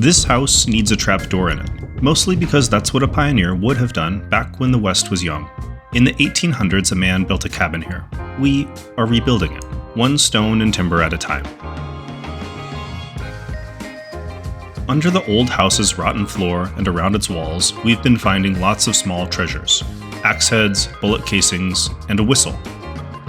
This house needs a trapdoor in it, mostly because that's what a pioneer would have done back when the West was young. In the 1800s, a man built a cabin here. We are rebuilding it, one stone and timber at a time. Under the old house's rotten floor and around its walls, we've been finding lots of small treasures: axe heads, bullet casings, and a whistle.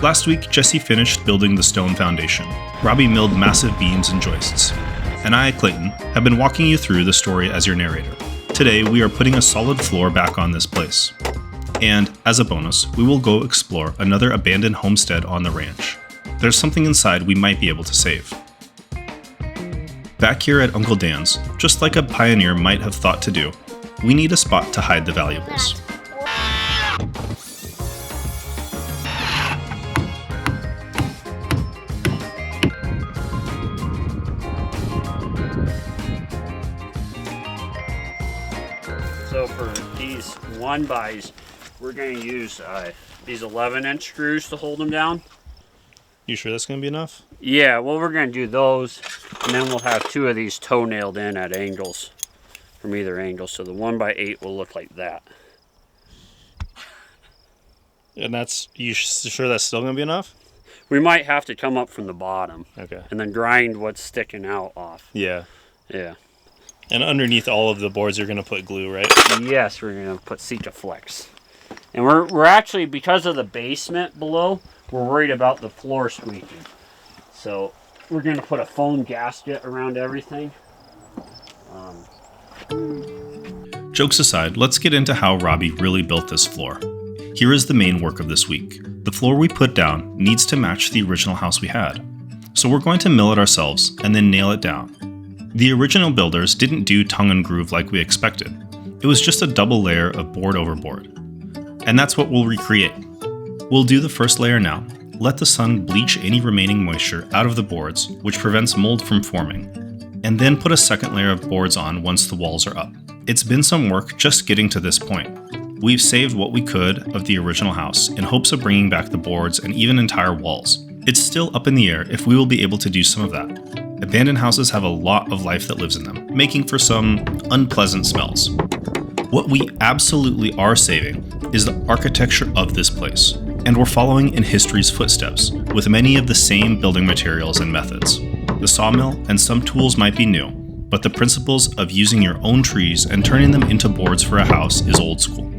Last week, Jessie finished building the stone foundation. Robbie milled massive beams and joists. And I, Clayton, have been walking you through the story as your narrator. Today, we are putting a solid floor back on this place. And, as a bonus, we will go explore another abandoned homestead on the ranch. There's something inside we might be able to save. Back here at Uncle Dan's, just like a pioneer might have thought to do, we need a spot to hide the valuables. So for these 1-bys, we're going to use these 11-inch screws to hold them down. You sure that's going to be enough? Yeah, well, we're going to do those, and then we'll have 2 of these toe-nailed in at angles, from either angle, so the 1x8 will look like that. And you sure that's still going to be enough? We might have to come up from the bottom. Okay. And then grind what's sticking out off. Yeah. Yeah. And underneath all of the boards, you're going to put glue, right? Yes, we're going to put Sikaflex. And we're actually, because of the basement below, we're worried about the floor squeaking. So we're going to put a foam gasket around everything. Jokes aside, let's get into how Robbie really built this floor. Here is the main work of this week. The floor we put down needs to match the original house we had. So we're going to mill it ourselves and then nail it down. The original builders didn't do tongue and groove like we expected. It was just a double layer of board over board. And that's what we'll recreate. We'll do the first layer now. Let the sun bleach any remaining moisture out of the boards, which prevents mold from forming. And then put a second layer of boards on once the walls are up. It's been some work just getting to this point. We've saved what we could of the original house in hopes of bringing back the boards and even entire walls. It's still up in the air if we will be able to do some of that. Abandoned houses have a lot of life that lives in them, making for some unpleasant smells. What we absolutely are saving is the architecture of this place, and we're following in history's footsteps with many of the same building materials and methods. The sawmill and some tools might be new, but the principles of using your own trees and turning them into boards for a house is old school.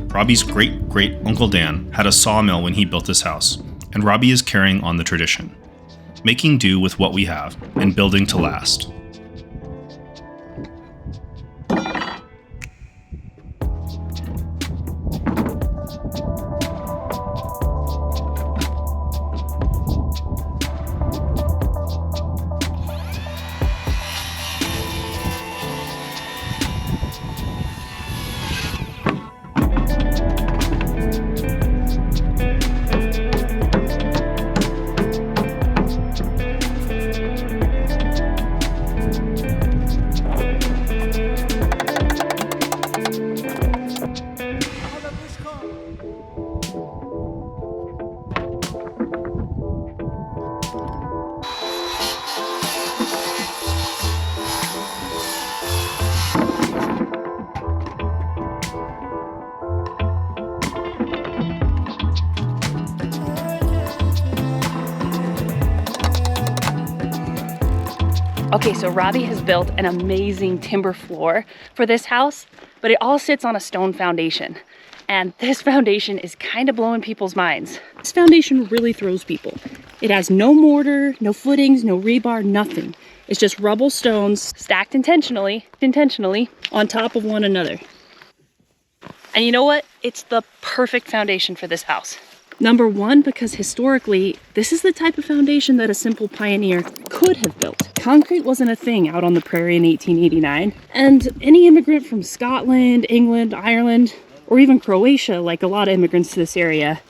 Robbie's great-great-uncle Dan had a sawmill when he built this house, and Robbie is carrying on the tradition, making do with what we have and building to last. Okay, so Robbie has built an amazing timber floor for this house, but it all sits on a stone foundation. And this foundation is kind of blowing people's minds. This foundation really throws people. It has no mortar, no footings, no rebar, nothing. It's just rubble stones stacked intentionally on top of one another. And you know what? It's the perfect foundation for this house. Number one, because historically, this is the type of foundation that a simple pioneer could have built. Concrete wasn't a thing out on the prairie in 1889, and any immigrant from Scotland, England, Ireland, or even Croatia, like a lot of immigrants to this area,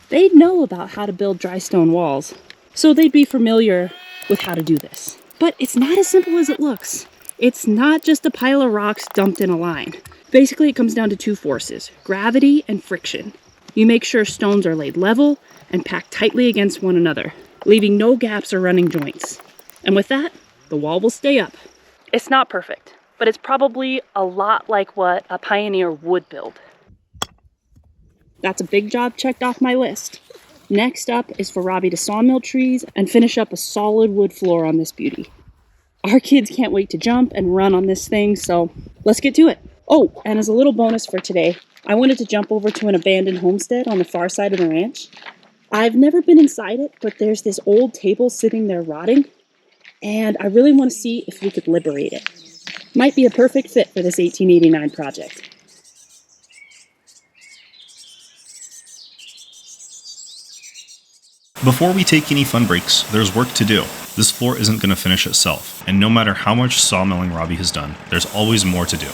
they'd know about how to build dry stone walls. So they'd be familiar with how to do this. But it's not as simple as it looks. It's not just a pile of rocks dumped in a line. Basically, it comes down to two forces: gravity and friction. You make sure stones are laid level and packed tightly against one another, leaving no gaps or running joints. And with that, the wall will stay up. It's not perfect, but it's probably a lot like what a pioneer would build. That's a big job checked off my list. Next up is for Robbie to sawmill trees and finish up a solid wood floor on this beauty. Our kids can't wait to jump and run on this thing, so let's get to it. Oh, and as a little bonus for today, I wanted to jump over to an abandoned homestead on the far side of the ranch. I've never been inside it, but there's this old table sitting there rotting, and I really want to see if we could liberate it. Might be a perfect fit for this 1889 project. Before we take any fun breaks, there's work to do. This floor isn't going to finish itself, and no matter how much sawmilling Robbie has done, there's always more to do.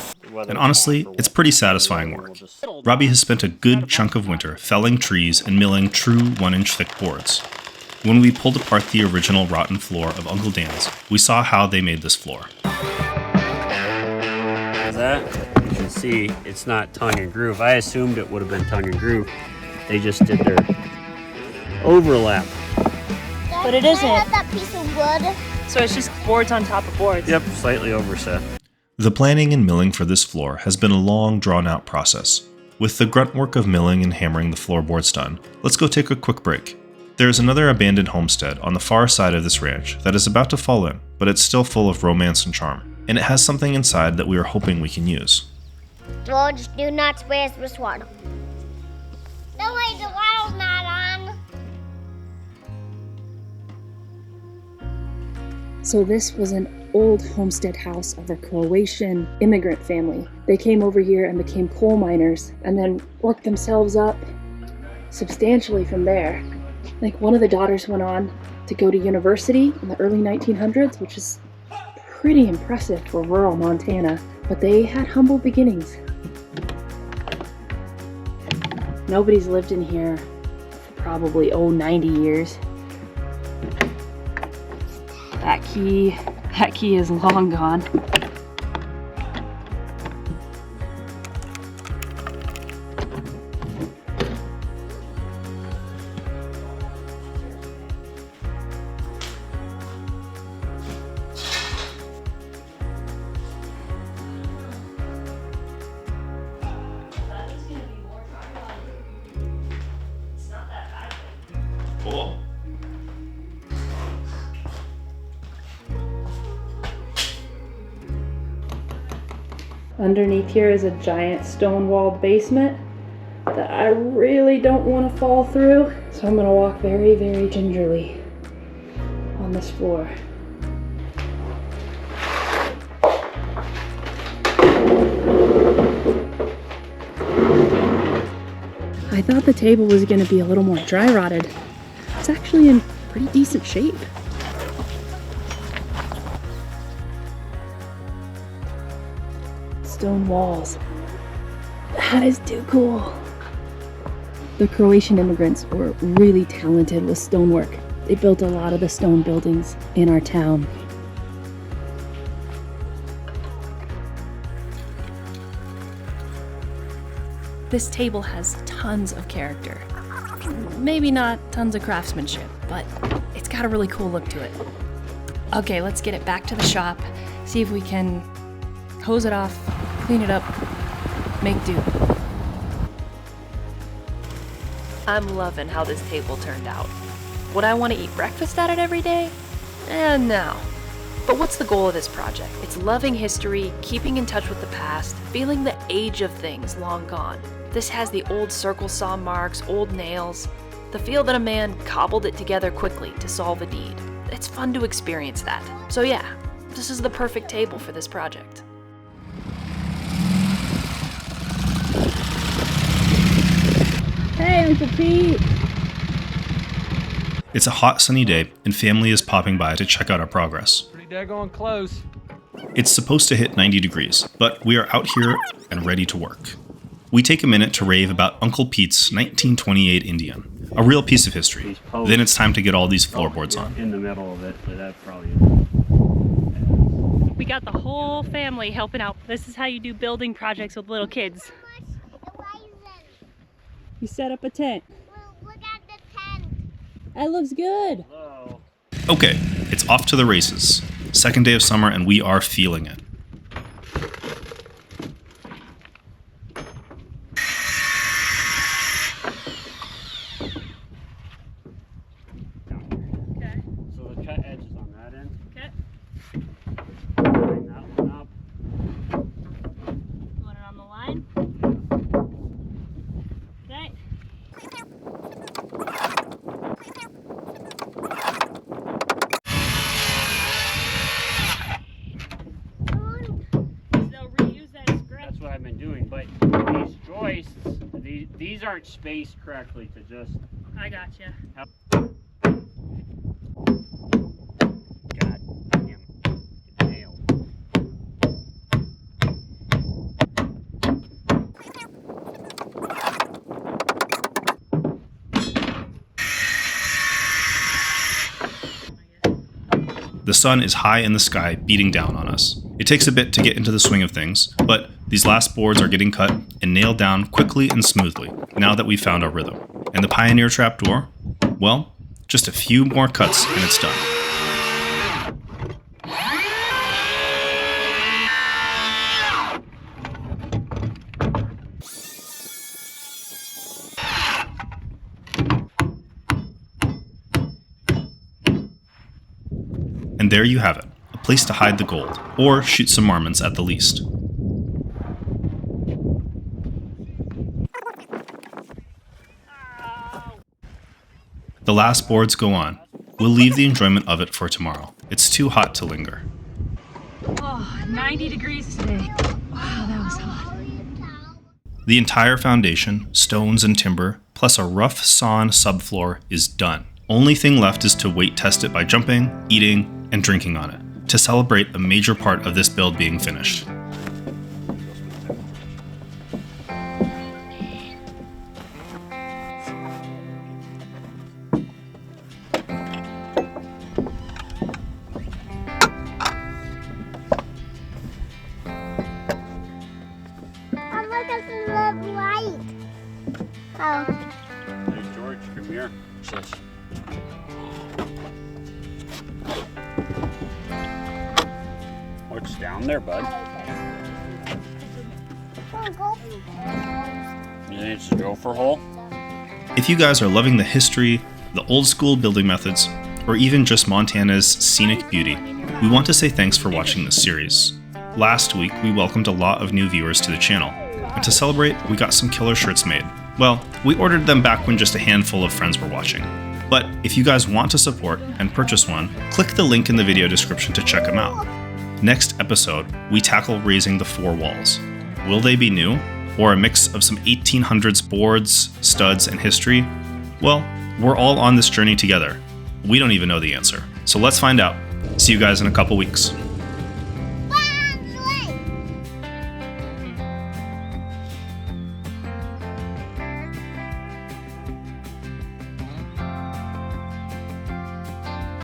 And honestly, it's pretty satisfying work. Robbie has spent a good chunk of winter felling trees and milling true 1-inch thick boards. When we pulled apart the original rotten floor of Uncle Dan's, we saw how they made this floor. That, you can see it's not tongue and groove. I assumed it would have been tongue and groove. They just did their overlap. But it isn't. That piece of wood. So it's just boards on top of boards. Yep, slightly overset. The planning and milling for this floor has been a long, drawn-out process. With the grunt work of milling and hammering the floorboards done, let's go take a quick break. There is another abandoned homestead on the far side of this ranch that is about to fall in, but it's still full of romance and charm, and it has something inside that we are hoping we can use. George, do not waste this water. No way, the water's not on. So this was an old homestead house of a Croatian immigrant family. They came over here and became coal miners and then worked themselves up substantially from there. Like one of the daughters went on to go to university in the early 1900s, which is pretty impressive for rural Montana, but they had humble beginnings. Nobody's lived in here for probably 90 years. That key is long gone. Cool. Underneath here is a giant stone-walled basement that I really don't want to fall through, so I'm going to walk very, very gingerly on this floor. I thought the table was going to be a little more dry rotted. It's actually in pretty decent shape. Stone walls. That is too cool. The Croatian immigrants were really talented with stonework. They built a lot of the stone buildings in our town. This table has tons of character. Maybe not tons of craftsmanship, but it's got a really cool look to it. Okay, let's get it back to the shop, see if we can hose it off, clean it up, make do. I'm loving how this table turned out. Would I want to eat breakfast at it every day? No. But what's the goal of this project? It's loving history, keeping in touch with the past, feeling the age of things long gone. This has the old circle saw marks, old nails, the feel that a man cobbled it together quickly to solve a deed. It's fun to experience that. So yeah, this is the perfect table for this project. Hey, Uncle Pete! It's a hot, sunny day, and family is popping by to check out our progress. Pretty daggone close. It's supposed to hit 90 degrees, but we are out here and ready to work. We take a minute to rave about Uncle Pete's 1928 Indian, a real piece of history. Then it's time to get all these floorboards on. In the middle of it, but that probably. We got the whole family helping out. This is how you do building projects with little kids. You set up a tent. Look at the tent. That looks good. Whoa. Okay, it's off to the races. Second day of summer and we are feeling it. Okay. So the cut edge is on that end. Okay. Line that one up. Want it on the line? Okay. They'll reuse that as grunt. That's what I've been doing, but these joists, these aren't spaced correctly to just. I gotcha. God damn. Nail. The sun is high in the sky, beating down on us. It takes a bit to get into the swing of things, but these last boards are getting cut and nailed down quickly and smoothly, now that we've found our rhythm. And the Pioneer trapdoor? Well, just a few more cuts and it's done. And there you have it, a place to hide the gold, or shoot some marmots at the least. The last boards go on. We'll leave the enjoyment of it for tomorrow. It's too hot to linger. Oh, 90 degrees today. Wow, that was hot. The entire foundation, stones and timber, plus a rough sawn subfloor is done. Only thing left is to weight test it by jumping, eating, and drinking on it, to celebrate a major part of this build being finished. I look at the light. Oh. There's George, come here. Shush. What's down there, bud? You think it's a gopher hole? If you guys are loving the history, the old school building methods, or even just Montana's scenic beauty, we want to say thanks for watching this series. Last week, we welcomed a lot of new viewers to the channel, and to celebrate, we got some killer shirts made. Well, we ordered them back when just a handful of friends were watching. But if you guys want to support and purchase one, click the link in the video description to check them out. Next episode, we tackle raising the 4 walls. Will they be new, or a mix of some 1800s boards, studs, and history? Well, we're all on this journey together. We don't even know the answer, so let's find out. See you guys in a couple weeks.